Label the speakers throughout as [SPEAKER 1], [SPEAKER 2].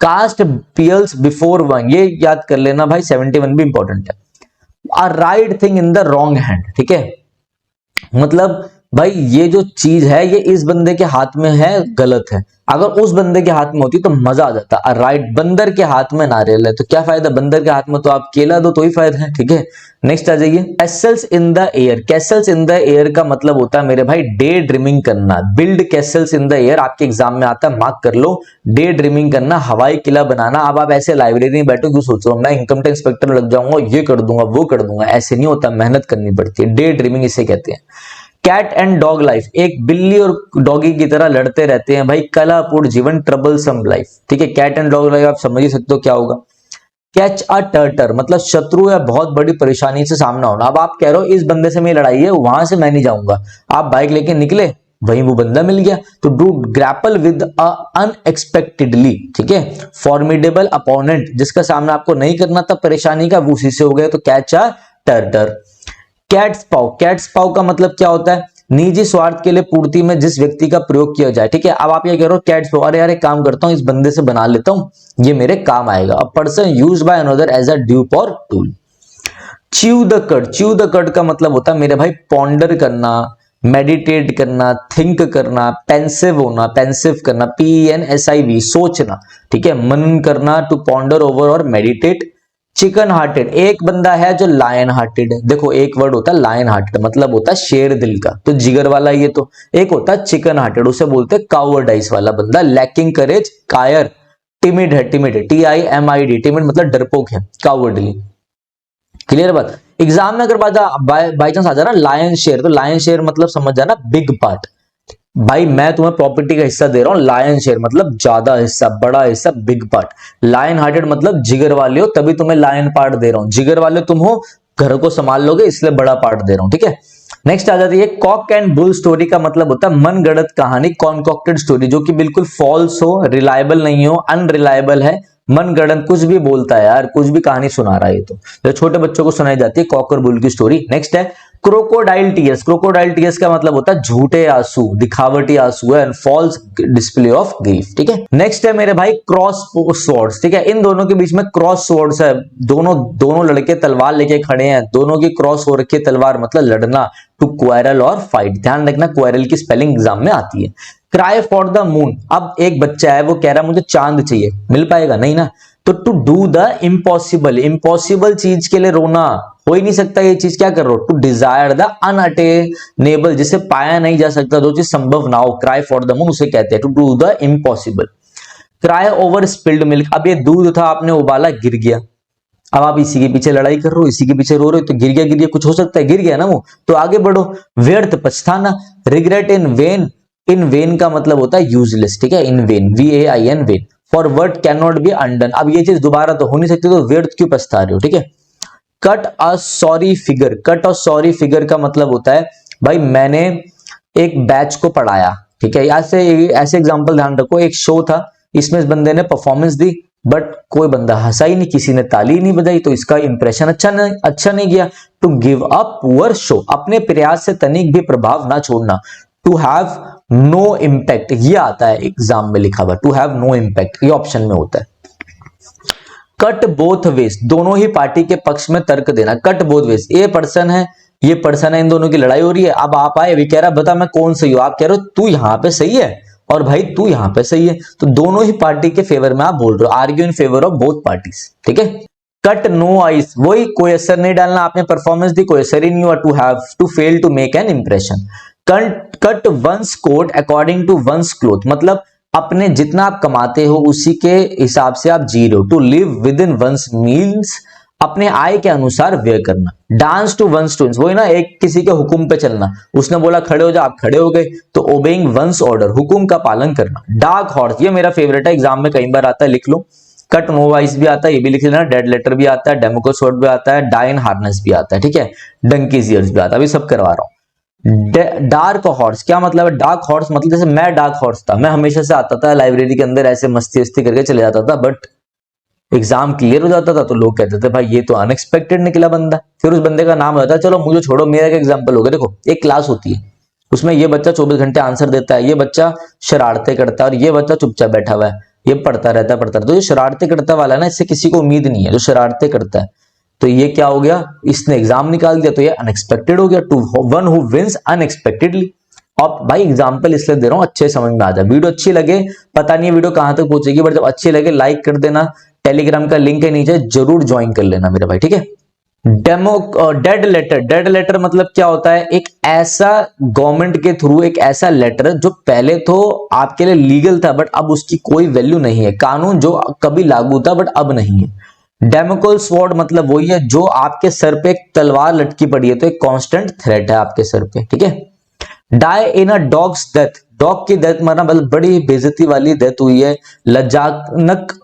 [SPEAKER 1] Cast पियल्स before one, ये याद कर लेना भाई, 71 भी इंपॉर्टेंट है। A right thing in the wrong hand, ठीक है, मतलब भाई ये जो चीज है ये इस बंदे के हाथ में है, गलत है, अगर उस बंदे के हाथ में होती तो मजा आ जाता। राइट, बंदर के हाथ में नारियल है तो क्या फायदा, बंदर के हाथ में तो आप केला दो तो ही फायदा है, ठीक है। नेक्स्ट आ जाइए, Castle's in the air. Castle's in the air का मतलब होता है मेरे भाई डे ड्रीमिंग करना, build Castle's in the air, आपके एग्जाम में आता है, मार्क कर लो, डे ड्रीमिंग करना, हवाई किला बनाना। अब आप ऐसे लाइब्रेरी में बैठो क्यों सोच रहे हो मैं इंकम टैक्स इंस्पेक्टर लग जाऊंगा, ये कर दूंगा वो कर दूंगा, ऐसे नहीं होता, मेहनत करनी पड़ती है, डे ड्रीमिंग इसे कहते हैं। कैट एंड डॉग लाइफ, एक बिल्ली और डॉगी की तरह लड़ते रहते हैं भाई, कलापूर्ण जीवन, ट्रबलसम लाइफ, ठीक है। कैट एंड डॉग लाइफ आप समझ ही सकते हो क्या होगा। कैच अ टर्टर मतलब शत्रु या बहुत बड़ी परेशानी से सामना होना। अब आप कह रहे हो इस बंदे से मेरी लड़ाई है, वहां से मैं नहीं जाऊंगा, आप बाइक लेके निकले, वहीं वो बंदा मिल गया, तो do grapple with a unexpectedly, ठीक है, फॉर्मिडेबल अपोनेंट, जिसका सामना आपको नहीं करना था परेशानी का, वो उसी से हो गया, तो catch a tartar. Cat's paw, cat's paw का मतलब क्या होता है, निजी स्वार्थ के लिए पूर्ति में जिस व्यक्ति का प्रयोग किया जाए, ठीक है। अब आप ये कह रहे हो कैट्स पाव, अरे यार एक काम करता हूं इस बंदे से बना लेता हूं, ये मेरे काम आएगा। A person used by another as a dupe और tool. Chew the cud, chew the cud का मतलब होता है मेरे भाई पॉन्डर करना, मेडिटेट करना, थिंक करना, पेंसिव होना, पेंसिव करना, PENSIV सोचना, ठीक है, मनन करना, टू पॉन्डर ओवर और मेडिटेट। चिकन हार्टेड, एक बंदा है जो लायन हार्टेड है, देखो एक वर्ड होता है लायन हार्टेड, मतलब होता है शेर दिल का, तो जिगर वाला ये, तो एक होता है चिकन हार्टेड, उसे बोलते हैं कावर्डाइस वाला बंदा। लैकिंग करेज, कायर, टिमिड है, टिमिड है, TIMID, टिमिड मतलब डरपोक है, कावर्डली, क्लियर बात। एग्जाम में अगर बाई चांस आ जा रहा लायन शेयर, तो लायन शेयर मतलब समझ जाना बिग पार्ट, भाई मैं तुम्हें प्रॉपर्टी का हिस्सा दे रहा हूं, लायन शेयर मतलब ज्यादा हिस्सा, बड़ा हिस्सा, बिग पार्ट। लायन हार्टेड मतलब जिगर वाले हो तभी तुम्हें लायन पार्ट दे रहा हूं, जिगर वाले तुम हो, घर को संभाल लोगे इसलिए बड़ा पार्ट दे रहा हूं, ठीक है। नेक्स्ट आ जाती है कॉक एंड बुल स्टोरी का मतलब होता है मन गढ़ंत कहानी, कॉन्कॉक्टेड स्टोरी, जो कि बिल्कुल फॉल्स हो, रिलायबल नहीं हो, अनरिलायबल है, मन गढ़ंत, कुछ भी बोलता है यार, कुछ भी कहानी सुना रहा है ये तो छोटे बच्चों को सुनाई जाती है कॉक और बुल की स्टोरी। नेक्स्ट है क्रोकोडाइल टीयर्स, क्रोकोडाइल टीयर्स का मतलब होता है झूठे आंसू, दिखावटी आंसू है, फॉल्स डिस्प्ले ऑफ ग्रीफ, ठीक है। नेक्स्ट है मेरे भाई क्रॉस स्वॉर्ड्स, ठीक है, इन दोनों के बीच में क्रॉस स्वॉर्ड्स है, दोनों लड़के तलवार लेके खड़े हैं, दोनों की क्रॉस हो रखी है तलवार, मतलब लड़ना, टू क्वारल और फाइट, ध्यान रखना क्वारल की स्पेलिंग एग्जाम में आती है। क्राई फॉर द मून, अब एक बच्चा है वो कह रहा है मुझे चांद चाहिए, मिल पाएगा नहीं ना, तो to do the impossible, impossible चीज के लिए रोना, हो ही नहीं सकता ये चीज, क्या कर रहे हो, टू डिजायर द अनअटेनेबल, जिसे पाया नहीं जा सकता, जो चीज संभव ना हो, क्राई फॉर द मून उसे कहते हैं, to do the impossible. Cry over spilled milk, अब ये दूध था आपने उबाला गिर गया, अब आप इसी के पीछे लड़ाई कर रहे हो, इसी के पीछे रो रहे हो, तो गिर गया कुछ हो सकता है, गिर गया ना वो, तो आगे बढ़ो। व्यर्थ पछताना, regret in vain, in vain का मतलब होता है यूजलेस, ठीक है, in vain, VAIN vain, for word can not be undone, अब ये चीज दोबारा तो हो नहीं सकती, तो व्यर्थ क्यों पछता रहे हो, ठीक है। कट अ सॉरी फिगर, कट अ सॉरी फिगर का मतलब होता है भाई मैंने एक बैच को पढ़ाया, ठीक है, ऐसे एग्जांपल ध्यान रखो, एक शो था, इसमें इस बंदे ने परफॉर्मेंस दी, बट कोई बंदा हंसा ही नहीं, किसी ने ताली नहीं बजाई, तो इसका इंप्रेशन अच्छा नहीं गया। To give up poor show, अपने प्रयास से तनिक भी प्रभाव ना छोड़ना। टू हैव नो इम्पैक्ट, ये आता है एग्जाम में लिखा हुआ, टू हैव नो इम्पैक्ट, ये ऑप्शन में होता है। कट बोथ वेज, दोनों ही पार्टी के पक्ष में तर्क देना, कट बोथ वेज, ये पर्सन है, ये पर्सन है, इन दोनों की लड़ाई हो रही है, अब आप आए, वे कह रहा बता मैं कौन सही हूं, आप कह रहे हो तू यहां पे सही है और भाई तू यहां पे सही है, तो दोनों ही पार्टी के फेवर में आप बोल रहे हो, argue in favour of both parties, ठीक है। कट नो आइस, वही कोई असर नहीं डालना, आपने परफॉर्मेंस दी, कोई असर ही नहीं हुआ, to have to fail to make an impression. Cut one's coat according to one's cloth, मतलब अपने जितना आप कमाते हो उसी के हिसाब से आप जी रहे हो। To live within one's means अपने आय के अनुसार व्यय करना। डांस टू वंस टून्स, वही ना, एक किसी के हुक्म पे चलना, उसने बोला खड़े हो जा, आप खड़े हो गए, तो ओबेइंग वंस ऑर्डर, हुक्म का पालन करना। डार्क हॉर्स, ये मेरा फेवरेट है, एग्जाम में कई बार आता है, लिख लो। कट नो वाइस भी आता है, ये भी लिख लेना। डेड लेटर भी आता है, डेमोक्रेट स्वॉर्ड भी आता है, डाइन हार्नेस भी आता है, ठीक है, डंकीज ईयर्स भी आता है, अभी सब करवा रहा हूं। डार्क हॉर्स क्या मतलब है, डार्क हॉर्स मतलब जैसे मैं डार्क हॉर्स था, मैं हमेशा से आता था लाइब्रेरी के अंदर ऐसे मस्ती करके चले जाता था, बट एग्जाम क्लियर हो जाता था तो लोग कहते थे भाई ये तो अनएक्सपेक्टेड निकला बंदा, फिर उस बंदे का नाम होता है, चलो मुझे छोड़ो, मेरा एक एग्जाम्पल हो गया, देखो एक क्लास होती है, उसमें ये बच्चा 24 घंटे आंसर देता है, ये बच्चा शरारतें करता है और ये बच्चा चुपचाप बैठा हुआ है। ये पढ़ता रहता। तो जो शरारते करता वाला है ना, इससे किसी को उम्मीद नहीं है, जो शरारते करता है। तो ये क्या हो गया, इसने एग्जाम निकाल दिया, तो ये अनएक्सपेक्टेड हो गया, to one who wins unexpectedly. अब भाई एग्जाम्पल इसलिए दे रहा हूं अच्छे समझ में आ जाए। वीडियो अच्छी लगे, पता नहीं है वीडियो कहां तक पहुंचेगी, बट जब अच्छी लगे लाइक कर देना। टेलीग्राम का लिंक है नीचे, जरूर ज्वाइन कर लेना मेरे भाई, ठीक है। डेमो डेड लेटर मतलब क्या होता है, एक ऐसा गवर्नमेंट के थ्रू एक ऐसा लेटर जो पहले तो आपके लिए लीगल था बट अब उसकी कोई वैल्यू नहीं है, कानून जो कभी लागू था बट अब नहीं है। डेमोकल स्वॉर्ड मतलब वही है जो आपके सर पे एक तलवार लटकी पड़ी है, तो एक कांस्टेंट थ्रेट है आपके सर पे, ठीक है। Die in a dogs death, dog की डेथ मरना मतलब बड़ी बेइज्जती वाली डेथ हुई है। लज्जाजनक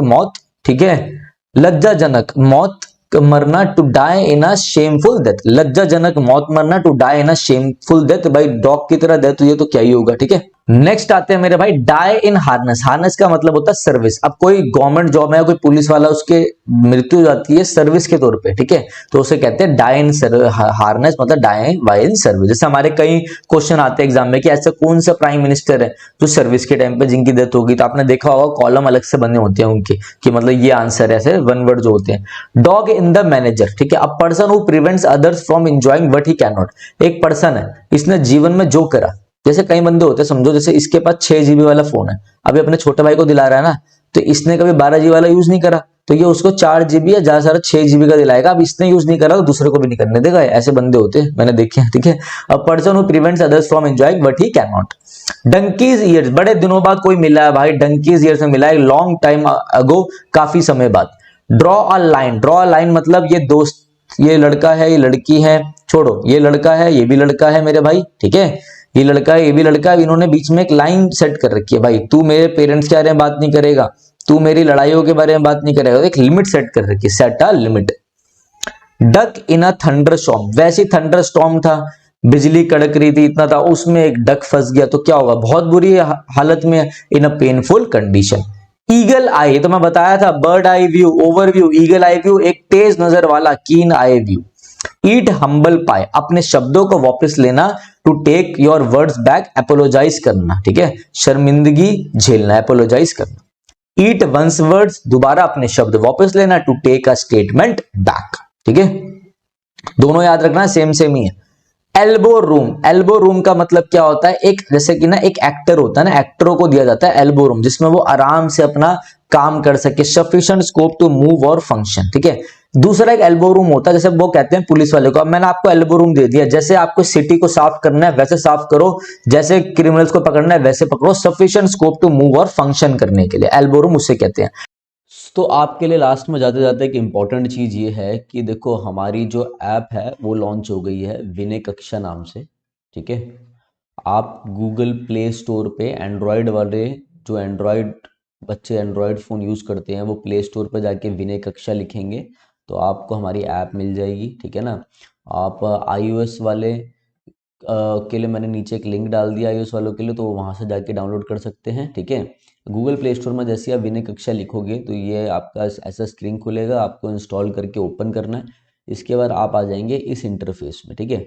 [SPEAKER 1] मौत, ठीक है, लज्जाजनक मौत मरना, to die in a shameful death, लज्जाजनक मौत मरना, to die in a shameful death. भाई डॉग की तरह डेथ हुई है तो क्या ही होगा, ठीक है। नेक्स्ट आते हैं मेरे भाई, डाई इन हार्नेस। हार्नेस का मतलब होता है सर्विस। अब कोई गवर्नमेंट जॉब में या कोई पुलिस वाला, उसके मृत्यु हो जाती है सर्विस के तौर पे, ठीक है, तो उसे कहते हैं डाई इन हार्नेस, मतलब डाई वाई इन सर्विस। जैसे हमारे कई क्वेश्चन आते हैं एग्जाम में कि ऐसा कौन सा प्राइम मिनिस्टर है जो सर्विस के टाइम पे जिनकी डेथ होगी, तो आपने देखा होगा कॉलम अलग से बने होते हैं उनके, कि मतलब ये आंसर है, ऐसे वन वर्ड जो होते हैं। डॉग इन द मैनेजर, ठीक है, a person who prevents others from enjoying what he can not. एक पर्सन है, इसने जीवन में जो करा, जैसे कई बंदे होते हैं, समझो जैसे इसके पास 6 GB वाला फोन है, अभी अपने छोटे भाई को दिला रहा है ना, तो इसने कभी 12 GB वाला यूज नहीं करा, तो ये उसको 4 GB या ज्यादा सारा 6 GB का दिलाएगा। अब इसने यूज नहीं करा तो दूसरे को भी नहीं करने देगा, ऐसे बंदे होते हैं, मैंने देखे हैं, ठीक है। A person who prevents others from enjoying what he can not. Donkeys years, बड़े दिनों बाद कोई मिला है भाई, डंकीज ईयर्स में मिला है, लॉन्ग टाइम अगो, काफी समय बाद। Draw a line, draw a line मतलब ये दोस्त, ये लड़का है, ये लड़की है, छोड़ो, ये लड़का है, ये भी लड़का है मेरे भाई, ठीक है, ये लड़का है, ये भी लड़का है, इन्होंने बीच में एक लाइन सेट कर रखी है, भाई तू मेरे पेरेंट्स के बारे में बात नहीं करेगा, तू मेरी लड़ाइयों के बारे में बात नहीं करेगा, एक लिमिट सेट कर रखी है, set a limit. Duck in a thunder storm, वैसी थंडर स्टॉर्म था, बिजली कड़क रही थी, इतना था, उसमें एक डक फंस गया, तो क्या होगा, बहुत बुरी हालत में, इन अ पेनफुल कंडीशन। ईगल आई, तो मैं बताया था, bird eye view, overview, eagle eye view, एक तेज नजर वाला, कीन आई व्यू। ईट हम्बल पाई, अपने शब्दों को वापस लेना, to take your words back, apologise करना, ठीक है, शर्मिंदगी झेलना, एपोलोजाइज करना। ईट वंस वर्ड्स, दोबारा अपने शब्द वापस लेना, to take a statement back, ठीक है, दोनों याद रखना, सेम सेम ही है। एल्बो रूम, एल्बो रूम का मतलब क्या होता है, एक जैसे कि ना एक एक्टर होता है ना, एक्टरों को दिया जाता है एल्बो रूम, जिसमें वो आराम से अपना काम कर सके, सफिशिएंट स्कोप टू मूव और फंक्शन, ठीक है। दूसरा एक एल्बो रूम होता है, जैसे वो कहते हैं पुलिस वाले को, अब मैंने आपको एल्बो रूम दे दिया, जैसे आपको सिटी को साफ करना है वैसे साफ करो, जैसे क्रिमिनल्स को पकड़ना है वैसे पकड़ो, सफिशिएंट स्कोप टू मूव और फंक्शन करने के लिए एल्बो रूम उसे कहते हैं। तो आपके लिए लास्ट में जाते जाते एक इम्पॉर्टेंट चीज़ ये है कि देखो हमारी जो ऐप है वो लॉन्च हो गई है विनय कक्षा नाम से, ठीक है। आप गूगल प्ले स्टोर पे एंड्रॉयड वाले, जो एंड्रॉयड बच्चे एंड्रॉयड फ़ोन यूज़ करते हैं, वो प्ले स्टोर पे जाके विनय कक्षा लिखेंगे तो आपको हमारी ऐप मिल जाएगी, ठीक है ना। आप iOS वाले के लिए मैंने नीचे एक लिंक डाल दिया iOS वालों के लिए, तो वहाँ से जाके डाउनलोड कर सकते हैं, ठीक है। गूगल प्ले स्टोर में जैसे आप विनय कक्षा लिखोगे तो ये आपका ऐसा स्क्रीन खुलेगा, आपको इंस्टॉल करके ओपन करना है। इसके बाद आप आ जाएंगे इस इंटरफेस में, ठीक है।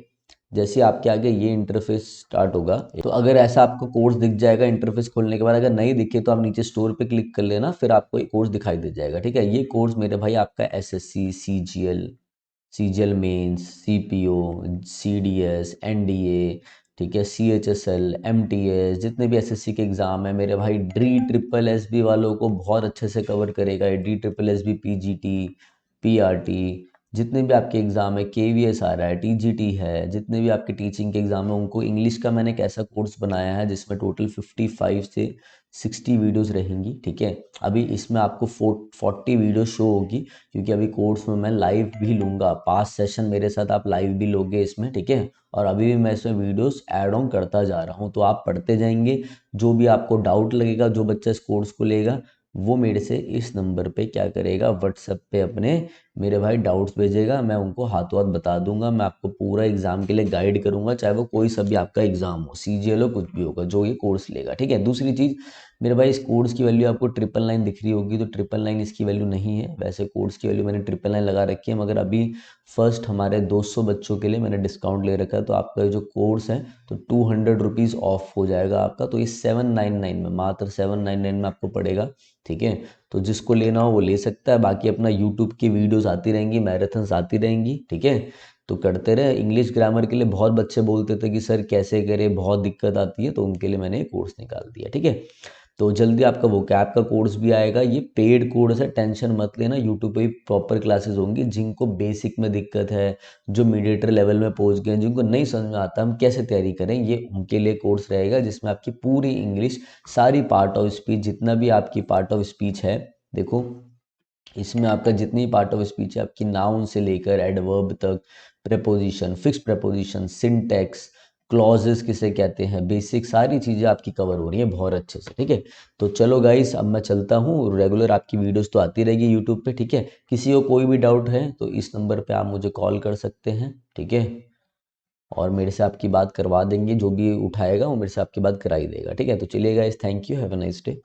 [SPEAKER 1] जैसे आपके आगे ये इंटरफेस स्टार्ट होगा, तो अगर ऐसा आपको कोर्स दिख जाएगा इंटरफेस खोलने के बाद, अगर नहीं दिखे तो आप नीचे स्टोर पे क्लिक कर लेना, फिर आपको एक कोर्स दिखाई दे जाएगा, ठीक है। ये कोर्स मेरे भाई आपका SSC, CGL mains, CPO, CDS, NDA, ठीक है, सीएचएसएल, एमटीएस, जितने भी एसएससी के एग्ज़ाम है मेरे भाई, डी ट्रिपल एसबी वालों को बहुत अच्छे से कवर करेगा, D triple SB, PGT, PRT, जितने भी आपके एग्ज़ाम है, केवीएस आ रहा है, टीजीटी है, जितने भी आपके टीचिंग के एग्ज़ाम है उनको इंग्लिश का मैंने एक ऐसा कोर्स बनाया है जिसमें टोटल 55 से 60 वीडियोस रहेंगी, ठीक है। अभी इसमें आपको 40 वीडियो शो होगी, क्योंकि अभी कोर्स में मैं लाइव भी लूँगा, 5 सेशन मेरे साथ आप लाइव भी लोगे इसमें, ठीक है। और अभी भी मैं इसमें वीडियोस ऐड ऑन करता जा रहा हूँ, तो आप पढ़ते जाएंगे, जो भी आपको डाउट लगेगा, जो बच्चा इस कोर्स को लेगा वो मेरे से इस नंबर पे क्या करेगा, व्हाट्सएप पे अपने मेरे भाई डाउट्स भेजेगा, मैं उनको हाथों हाथ बता दूंगा, मैं आपको पूरा एग्जाम के लिए गाइड करूंगा, चाहे वो कोई सा भी आपका एग्जाम हो, सीजीएल हो, कुछ भी होगा जो ये कोर्स लेगा, ठीक है। दूसरी चीज़ मेरे भाई, इस कोर्स की वैल्यू आपको 999 दिख रही होगी, तो 999 इसकी वैल्यू नहीं है। वैसे कोर्स की वैल्यू मैंने 999 लगा रखी है, मगर अभी फर्स्ट हमारे 200 बच्चों के लिए मैंने डिस्काउंट ले रखा है, तो आपका जो कोर्स है तो 200 रुपीज़ ऑफ हो जाएगा आपका, तो ये 799 में, मात्र 799 में आपको पड़ेगा, ठीक है। तो जिसको लेना हो वो ले सकता है। बाकी अपना यूट्यूब की वीडियोस आती रहेंगी, मैराथन्स आती रहेंगी, ठीक है। तो करते रहे। इंग्लिश ग्रामर के लिए बहुत बच्चे बोलते थे कि सर कैसे करें, बहुत दिक्कत आती है, तो उनके लिए मैंने कोर्स निकाल दिया, ठीक है। तो जल्दी आपका वो कैप का कोर्स भी आएगा। ये पेड कोर्स है, टेंशन मत लेना, यूट्यूब पे भी प्रॉपर क्लासेस होंगी। जिनको बेसिक में दिक्कत है, जो मीडिएटर लेवल में पहुंच गए, जिनको नहीं समझ में आता हम कैसे तैयारी करें, ये उनके लिए कोर्स रहेगा, जिसमें आपकी पूरी इंग्लिश, सारी पार्ट ऑफ स्पीच, जितना भी आपकी पार्ट ऑफ स्पीच है, देखो इसमें आपका जितनी पार्ट ऑफ स्पीच है, आपकी नाउन से लेकर एडवर्ब तक, preposition, fix preposition, syntax, clauses किसे कहते हैं, बेसिक सारी चीज़ें आपकी कवर हो रही हैं बहुत अच्छे से, ठीक है। तो चलो गाइस, अब मैं चलता हूँ। रेगुलर आपकी वीडियोस तो आती रहेगी यूट्यूब पे, ठीक है। किसी को कोई भी डाउट है तो इस नंबर पे आप मुझे कॉल कर सकते हैं, ठीक है। और मेरे से आपकी बात करवा देंगे, जो भी उठाएगा वो मेरे से आपकी बात करा ही देगा, ठीक है। तो चलिए guys, thank you, have a nice day.